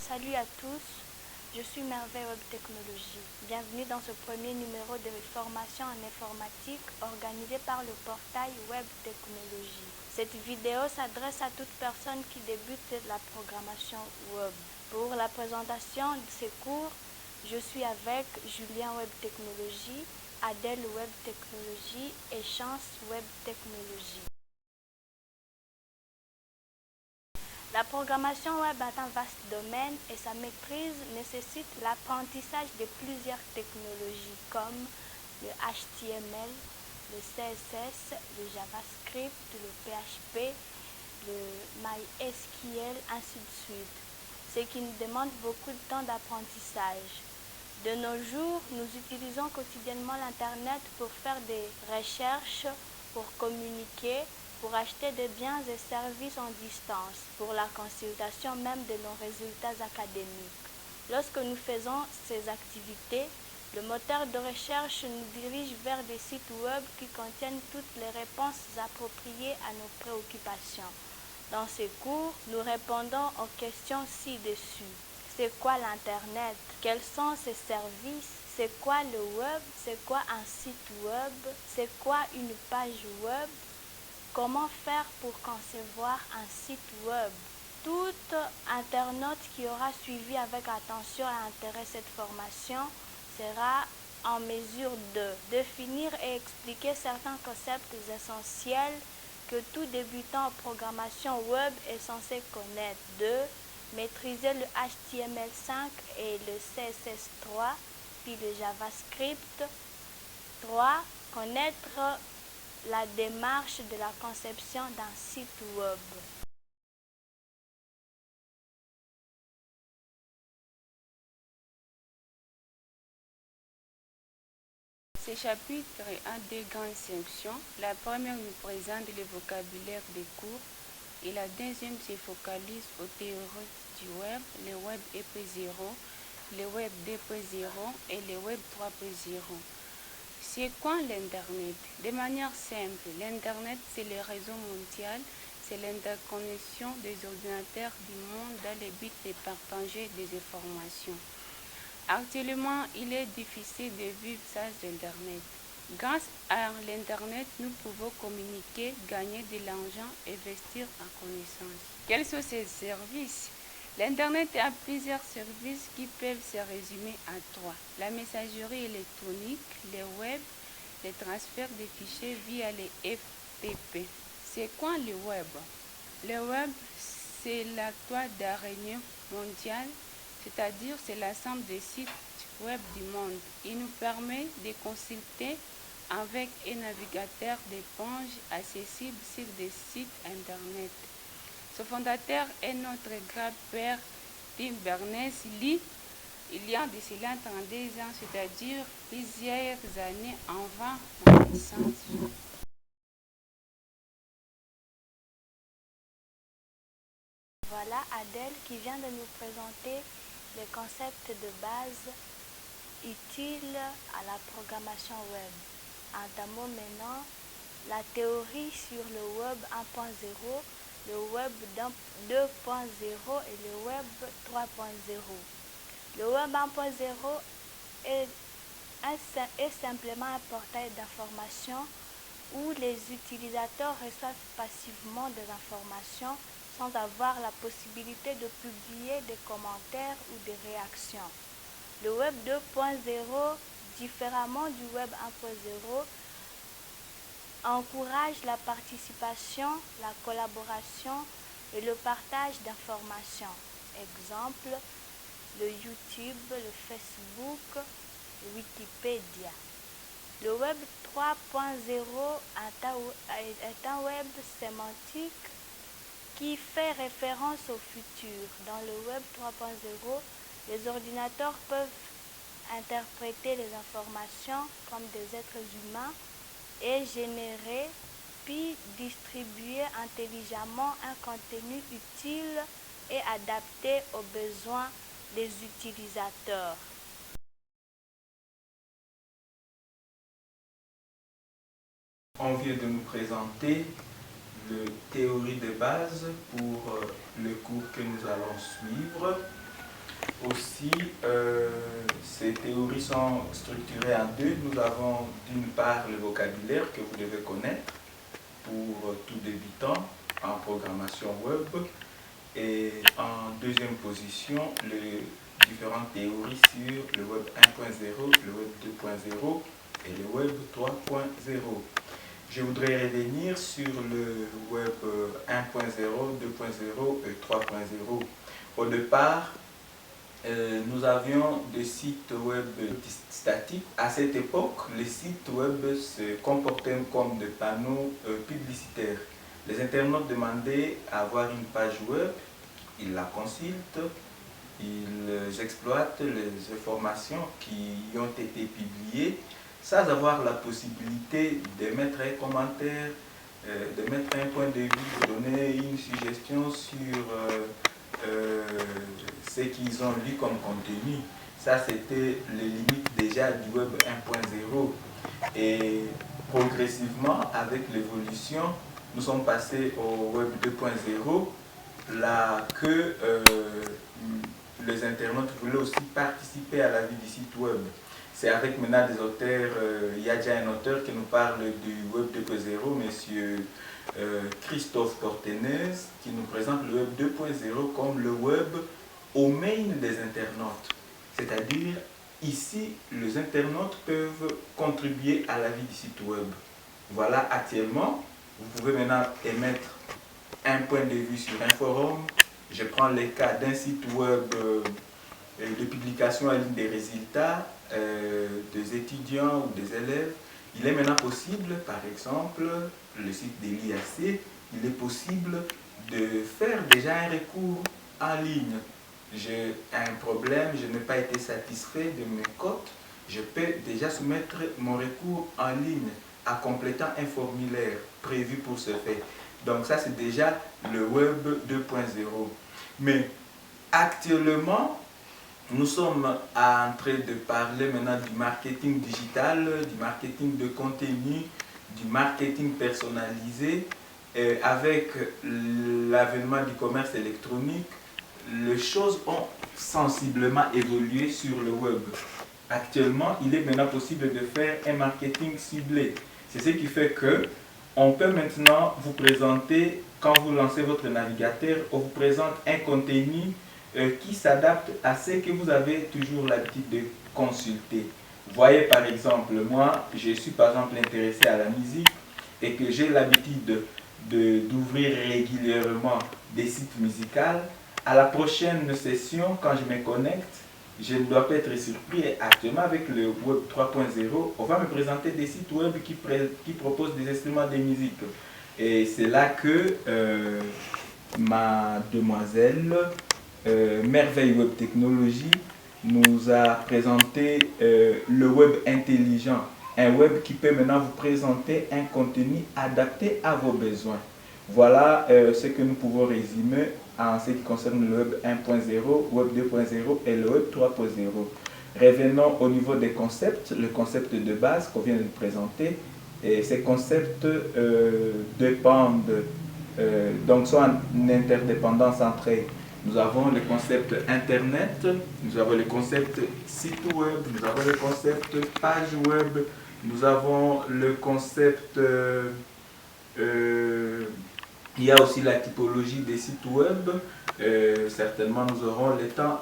Salut à tous, je suis Merveille Web Technologie. Bienvenue dans ce premier numéro de formation en informatique organisé par le portail Web Technologie. Cette vidéo s'adresse à toute personne qui débute la programmation web. Pour la présentation de ces cours, je suis avec Julien Web Technologie, Adèle Web Technologie et Chance Web Technologie. La programmation web est un vaste domaine et sa maîtrise nécessite l'apprentissage de plusieurs technologies comme le HTML, le CSS, le JavaScript, le PHP, le MySQL, ainsi de suite, ce qui nous demande beaucoup de temps d'apprentissage. De nos jours, nous utilisons quotidiennement l'Internet pour faire des recherches, pour communiquer, pour acheter des biens et services en distance, pour la consultation même de nos résultats académiques. Lorsque nous faisons ces activités, le moteur de recherche nous dirige vers des sites web qui contiennent toutes les réponses appropriées à nos préoccupations. Dans ces cours, nous répondons aux questions ci-dessus. C'est quoi l'Internet? Quels sont ses services? C'est quoi le web? C'est quoi un site web? C'est quoi une page web? Comment faire pour concevoir un site web? Tout internaute qui aura suivi avec attention et intérêt cette formation sera en mesure de définir et expliquer certains concepts essentiels que tout débutant en programmation web est censé connaître. 2. Maîtriser le HTML5 et le CSS3, puis le JavaScript. 3. Connaître la démarche de la conception d'un site web. Ce chapitre a deux grandes sections. La première nous présente le vocabulaire des cours et la deuxième se focalise aux théories du web, le web 1.0, le web 2.0 et le web 3.0. C'est quoi l'Internet? De manière simple, l'Internet c'est le réseau mondial, c'est l'interconnexion des ordinateurs du monde dans le but de partager des informations. Actuellement, il est difficile de vivre sans Internet. Grâce à l'Internet, nous pouvons communiquer, gagner de l'argent, investir en connaissances. Quels sont ces services? L'Internet a plusieurs services qui peuvent se résumer à 3. La messagerie électronique, le web, le transfert des fichiers via les FTP. C'est quoi le web? Le web, c'est la toile d'araignée mondiale, c'est-à-dire c'est l'ensemble des sites web du monde. Il nous permet de consulter avec un navigateur d'éponge accessible sur des sites internet. Son fondateur est notre grand-père Tim Berners-Lee. Il y a de cela 32 ans, c'est-à-dire plusieurs années avant ma naissance. Voilà Adèle qui vient de nous présenter les concepts de base utiles à la programmation web. Entamons maintenant la théorie sur le web 1.0, le web 2.0 et le web 3.0. Le web 1.0 est simplement un portail d'information où les utilisateurs reçoivent passivement des informations sans avoir la possibilité de publier des commentaires ou des réactions. Le web 2.0, différemment du web 1.0, encourage la participation, la collaboration et le partage d'informations. Exemple, le YouTube, le Facebook, le Wikipédia. Le web 3.0 est un web sémantique qui fait référence au futur. Dans le web 3.0, les ordinateurs peuvent interpréter les informations comme des êtres humains et générer puis distribuer intelligemment un contenu utile et adapté aux besoins des utilisateurs. On vient de nous présenter la théorie de base pour le cours que nous allons suivre. Aussi, ces théories sont structurées en deux. Nous avons d'une part le vocabulaire que vous devez connaître pour tout débutant en programmation web, et en deuxième position, les différentes théories sur le web 1.0, le web 2.0 et le web 3.0. Je voudrais revenir sur le web 1.0, 2.0 et 3.0. Au départ, nous avions des sites web statiques. À cette époque, les sites web se comportaient comme des panneaux publicitaires. Les internautes demandaient à avoir une page web, ils la consultent, ils exploitent les informations qui y ont été publiées sans avoir la possibilité de mettre un commentaire, de mettre un point de vue, de donner une suggestion sur ce qu'ils ont lu comme contenu. Ça, c'était les limites déjà du web 1.0. Et progressivement, avec l'évolution, nous sommes passés au web 2.0, là que les internautes voulaient aussi participer à la vie du site web. C'est avec maintenant des auteurs, il y a déjà un auteur qui nous parle du web 2.0, monsieur Christophe Portenez, qui nous présente le web 2.0 comme le web au main des internautes. C'est-à-dire, ici, les internautes peuvent contribuer à la vie du site web. Voilà, actuellement, vous pouvez maintenant émettre un point de vue sur un forum. Je prends le cas d'un site web de publication en ligne des résultats des étudiants ou des élèves. Il est maintenant possible, par exemple, le site de l'IAC, il est possible de faire déjà un recours en ligne. J'ai un problème, je n'ai pas été satisfait de mes cotes, je peux déjà soumettre mon recours en ligne en complétant un formulaire prévu pour ce fait. Donc ça, c'est déjà le web 2.0. Mais actuellement, nous sommes en train de parler maintenant du marketing digital, du marketing de contenu, du marketing personnalisé. Et avec l'avènement du commerce électronique, les choses ont sensiblement évolué sur le web. Actuellement, il est maintenant possible de faire un marketing ciblé. C'est ce qui fait que on peut maintenant vous présenter, quand vous lancez votre navigateur, on vous présente un contenu qui s'adapte à ce que vous avez toujours l'habitude de consulter. Voyez par exemple, moi, je suis par exemple intéressé à la musique et que j'ai l'habitude d'ouvrir régulièrement des sites musicaux. À la prochaine session, quand je me connecte, je ne dois pas être surpris. Actuellement, avec le Web 3.0, on va me présenter des sites web qui proposent des instruments de musique. Et c'est là que ma demoiselle Merveille Web Technologie nous a présenté le web intelligent, un web qui peut maintenant vous présenter un contenu adapté à vos besoins. Voilà ce que nous pouvons résumer en ce qui concerne le web 1.0, web 2.0 et le web 3.0. Revenons au niveau des concepts, le concept de base qu'on vient de présenter. Et ces concepts dépendent, donc soit en interdépendance entre eux. Nous avons le concept Internet, nous avons le concept site web, nous avons le concept page web, nous avons le concept, il y a aussi la typologie des sites web. Certainement, nous aurons le temps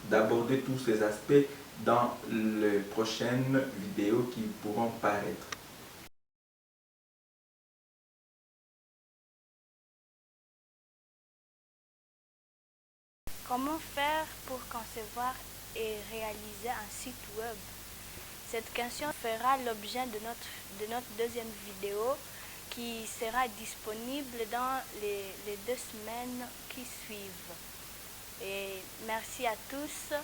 d'aborder tous ces aspects dans les prochaines vidéos qui pourront paraître. Comment faire pour concevoir et réaliser un site web? Cette question fera l'objet de notre deuxième vidéo qui sera disponible dans les 2 semaines qui suivent. Et merci à tous.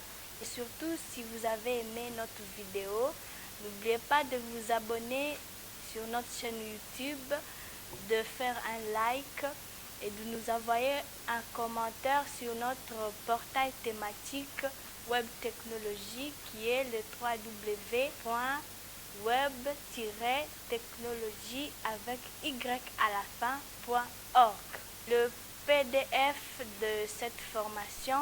Et surtout, si vous avez aimé notre vidéo, n'oubliez pas de vous abonner sur notre chaîne YouTube, de faire un like et de nous envoyer un commentaire sur notre portail thématique Web Technologie qui est le www.web-technologie avec y à la fin.org. Le PDF de cette formation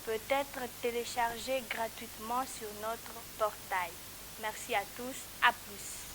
peut être téléchargé gratuitement sur notre portail. Merci à tous, à plus.